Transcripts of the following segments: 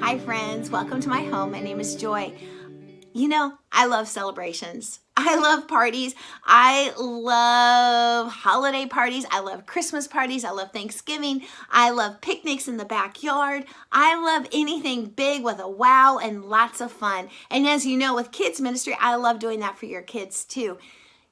Hi friends, welcome to my home. My name is Joy. You know, I love celebrations. I love parties. I love holiday parties. I love Christmas parties. I love Thanksgiving. I love picnics in the backyard. I love anything big with a wow and lots of fun. And as you know, with kids ministry, I love doing that for your kids too.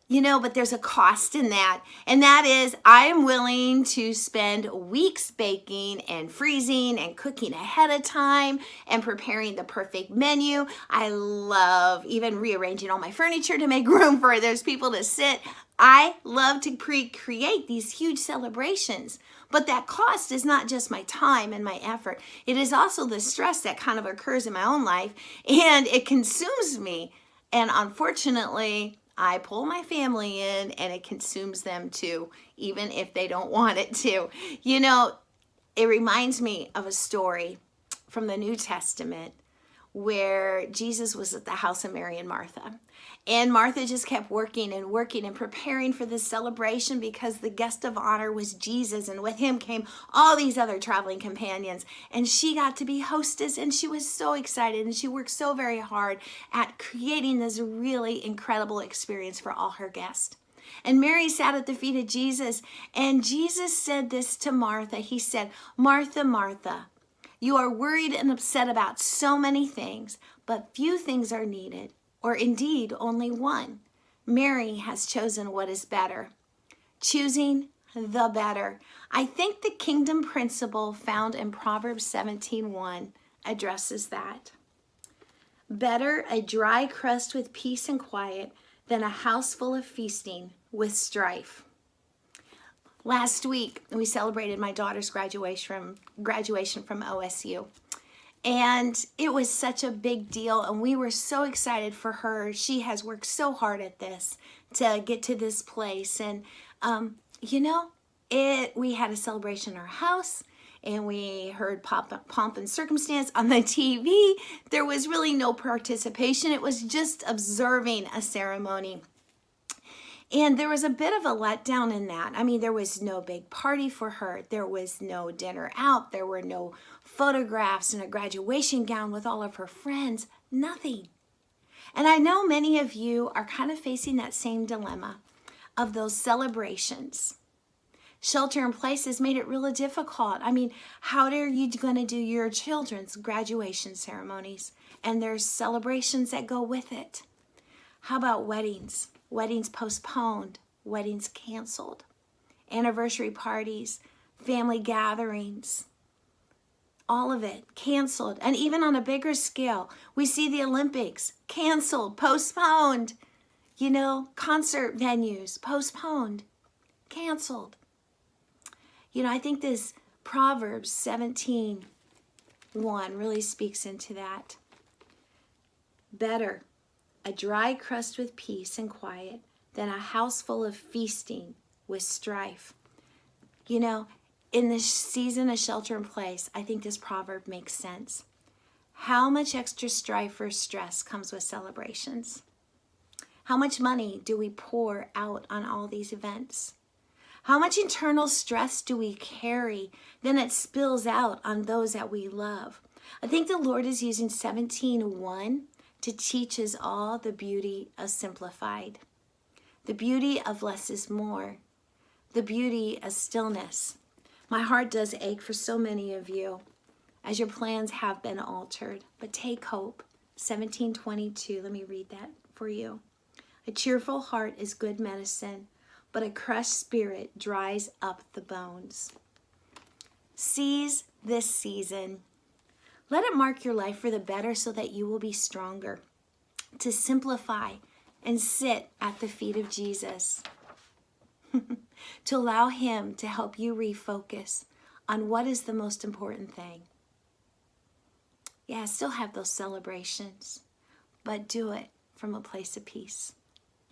You know, but there's a cost in that. And that is I am willing to spend weeks baking and freezing and cooking ahead of time and preparing the perfect menu. I love even rearranging all my furniture to make room for those people to sit. I love to create these huge celebrations. But that cost is not just my time and my effort. It is also the stress that kind of occurs in my own life, and it consumes me. And unfortunately, I pull my family in and it consumes them too, even if they don't want it to. You know, it reminds me of a story from the New Testament where Jesus was at the house of Mary and Martha. And Martha just kept working and preparing for this celebration because the guest of honor was Jesus, and with him came all these other traveling companions. And she got to be hostess, and she was so excited, and she worked so very hard at creating this really incredible experience for all her guests. And Mary sat at the feet of Jesus, and Jesus said this to Martha. He said, "Martha, Martha, you are worried and upset about so many things, but few things are needed, or indeed only one. Mary has chosen what is better." Choosing the better. I think the kingdom principle found in Proverbs 17:1 addresses that. Better a dry crust with peace and quiet than a house full of feasting with strife. Last week, we celebrated my daughter's graduation from OSU. And it was such a big deal, and we were so excited for her. She has worked so hard at this to get to this place. And, we had a celebration in our house, and we heard pomp and circumstance on the TV. There was really no participation. It was just observing a ceremony. And there was a bit of a letdown in that. I mean, there was no big party for her. There was no dinner out. There were no photographs in a graduation gown with all of her friends. Nothing. And I know many of you are kind of facing that same dilemma of those celebrations. Shelter in place has made it really difficult. I mean, how are you going to do your children's graduation ceremonies? And there's celebrations that go with it. How about weddings? Weddings postponed, weddings canceled, anniversary parties, family gatherings, all of it canceled. And even on a bigger scale, we see the Olympics canceled, postponed, concert venues postponed, canceled. I think this Proverbs 17:1 really speaks into that. Better a dry crust with peace and quiet than a house full of feasting with strife. In this season of shelter in place, I think this proverb makes sense. How much extra strife or stress comes with celebrations? How much money do we pour out on all these events? How much internal stress do we carry? Then it spills out on those that we love. I think the Lord is using 17:1 to teach us all the beauty of simplified, the beauty of less is more, the beauty of stillness. My heart does ache for so many of you as your plans have been altered, but take hope. 17:22, let me read that for you. A cheerful heart is good medicine, but a crushed spirit dries up the bones. Seize this season. Let it mark your life for the better so that you will be stronger. To simplify and sit at the feet of Jesus. To allow him to help you refocus on what is the most important thing. Yeah, still have those celebrations, but do it from a place of peace.